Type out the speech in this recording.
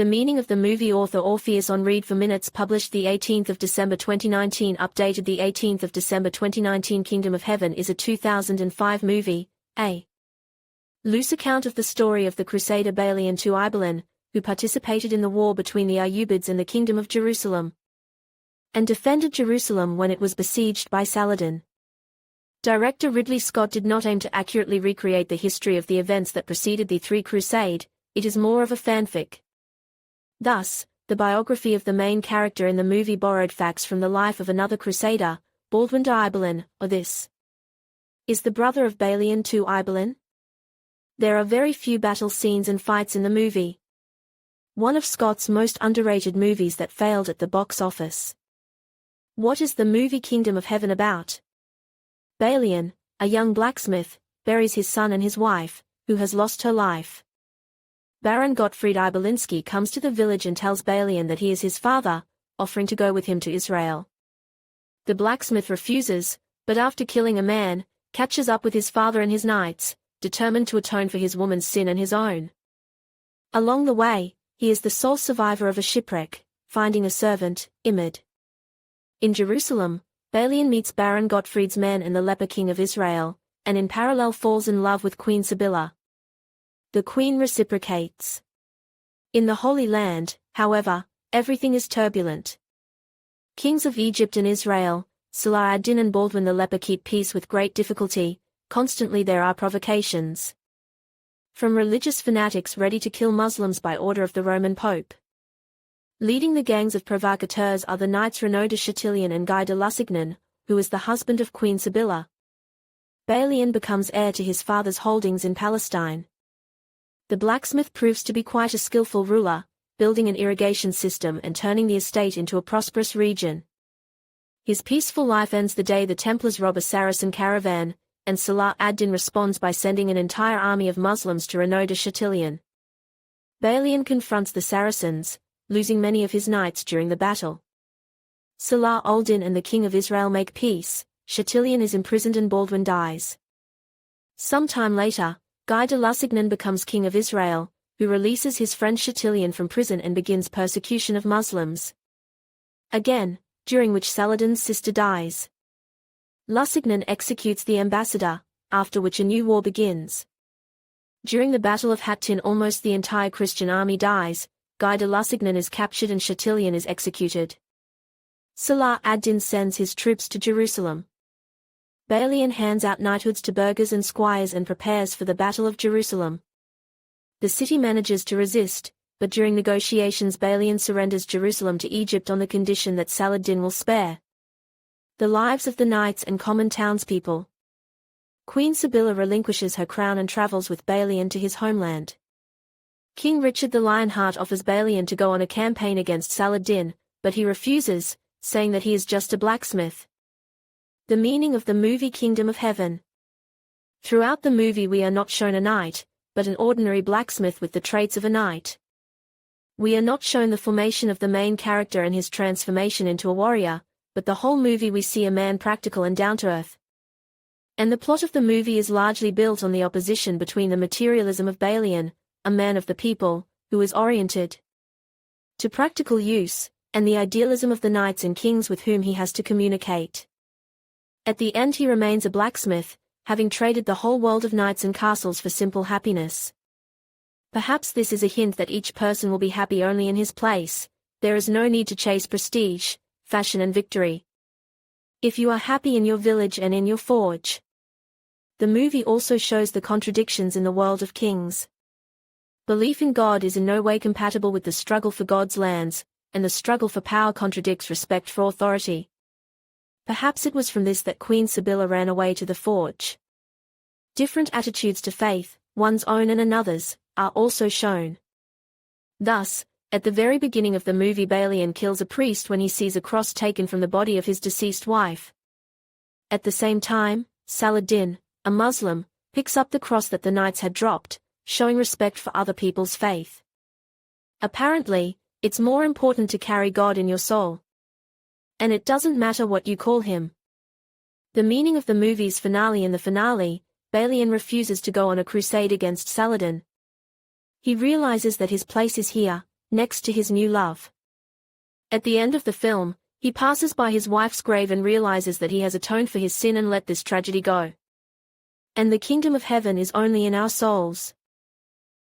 The meaning of the movie. Author Orpheus on Read for Minutes, published the 18th of December 2019, updated the 18th of December 2019. Kingdom of Heaven is a 2005 movie, a loose account of the story of the crusader Balian to Ibelin, who participated in the war between the Ayyubids and the Kingdom of Jerusalem, and defended Jerusalem when it was besieged by Saladin. Director Ridley Scott did not aim to accurately recreate the history of the events that preceded the Three Crusade. It is more of a fanfic. Thus, the biography of the main character in the movie borrowed facts from the life of another crusader, Baldwin de Ibelin, or this is the brother of Balian to Ibelin. There are very few battle scenes and fights in the movie. One of Scott's most underrated movies that failed at the box office. What is the movie Kingdom of Heaven about? Balian, a young blacksmith, buries his son and his wife, who has lost her life. Baron Gottfried Ibelinski comes to the village and tells Balian that he is his father, offering to go with him to Israel. The blacksmith refuses, but after killing a man, catches up with his father and his knights, determined to atone for his woman's sin and his own. Along the way, he is the sole survivor of a shipwreck, finding a servant, Imad. In Jerusalem, Balian meets Baron Gottfried's men and the leper king of Israel, and in parallel falls in love with Queen Sibylla. The queen reciprocates. In the Holy Land, however, everything is turbulent. Kings of Egypt and Israel, Salah ad-Din and Baldwin the leper, keep peace with great difficulty. Constantly there are provocations from religious fanatics ready to kill Muslims by order of the Roman Pope. Leading the gangs of provocateurs are the knights Renaud de Chatillon and Guy de Lusignan, who is the husband of Queen Sibylla. Balian becomes heir to his father's holdings in Palestine. The blacksmith proves to be quite a skillful ruler, building an irrigation system and turning the estate into a prosperous region. His peaceful life ends the day the Templars rob a Saracen caravan, and Salah ad-Din responds by sending an entire army of Muslims to Renaud de Chatillon. Balian confronts the Saracens, losing many of his knights during the battle. Salah ad-Din and the king of Israel make peace. Chatillon is imprisoned and Baldwin dies. Some time later, Guy de Lusignan becomes king of Israel, who releases his friend Chatillon from prison and begins persecution of Muslims. Again, during which Saladin's sister dies. Lusignan executes the ambassador, after which a new war begins. During the Battle of Hattin almost the entire Christian army dies. Guy de Lusignan is captured and Chatillon is executed. Salah ad-Din sends his troops to Jerusalem. Balian hands out knighthoods to burghers and squires and prepares for the Battle of Jerusalem. The city manages to resist, but during negotiations Balian surrenders Jerusalem to Egypt on the condition that Saladin will spare the lives of the knights and common townspeople. Queen Sibylla relinquishes her crown and travels with Balian to his homeland. King Richard the Lionheart offers Balian to go on a campaign against Saladin, but he refuses, saying that he is just a blacksmith. The meaning of the movie Kingdom of Heaven. Throughout the movie we are not shown a knight, but an ordinary blacksmith with the traits of a knight. We are not shown the formation of the main character and his transformation into a warrior, but the whole movie we see a man practical and down-to-earth. And the plot of the movie is largely built on the opposition between the materialism of Balian, a man of the people, who is oriented to practical use, and the idealism of the knights and kings with whom he has to communicate. At the end he remains a blacksmith, having traded the whole world of knights and castles for simple happiness. Perhaps this is a hint that each person will be happy only in his place. There is no need to chase prestige, fashion and victory. If you are happy in your village and in your forge. The movie also shows the contradictions in the world of kings. Belief in God is in no way compatible with the struggle for God's lands, and the struggle for power contradicts respect for authority. Perhaps it was from this that Queen Sibylla ran away to the forge. Different attitudes to faith, one's own and another's, are also shown. Thus, at the very beginning of the movie Balian kills a priest when he sees a cross taken from the body of his deceased wife. At the same time, Saladin, a Muslim, picks up the cross that the knights had dropped, showing respect for other people's faith. Apparently, it's more important to carry God in your soul. And it doesn't matter what you call him. The meaning of the movie's finale. In the finale, Balian refuses to go on a crusade against Saladin. He realizes that his place is here, next to his new love. At the end of the film, he passes by his wife's grave and realizes that he has atoned for his sin and let this tragedy go. And the kingdom of heaven is only in our souls.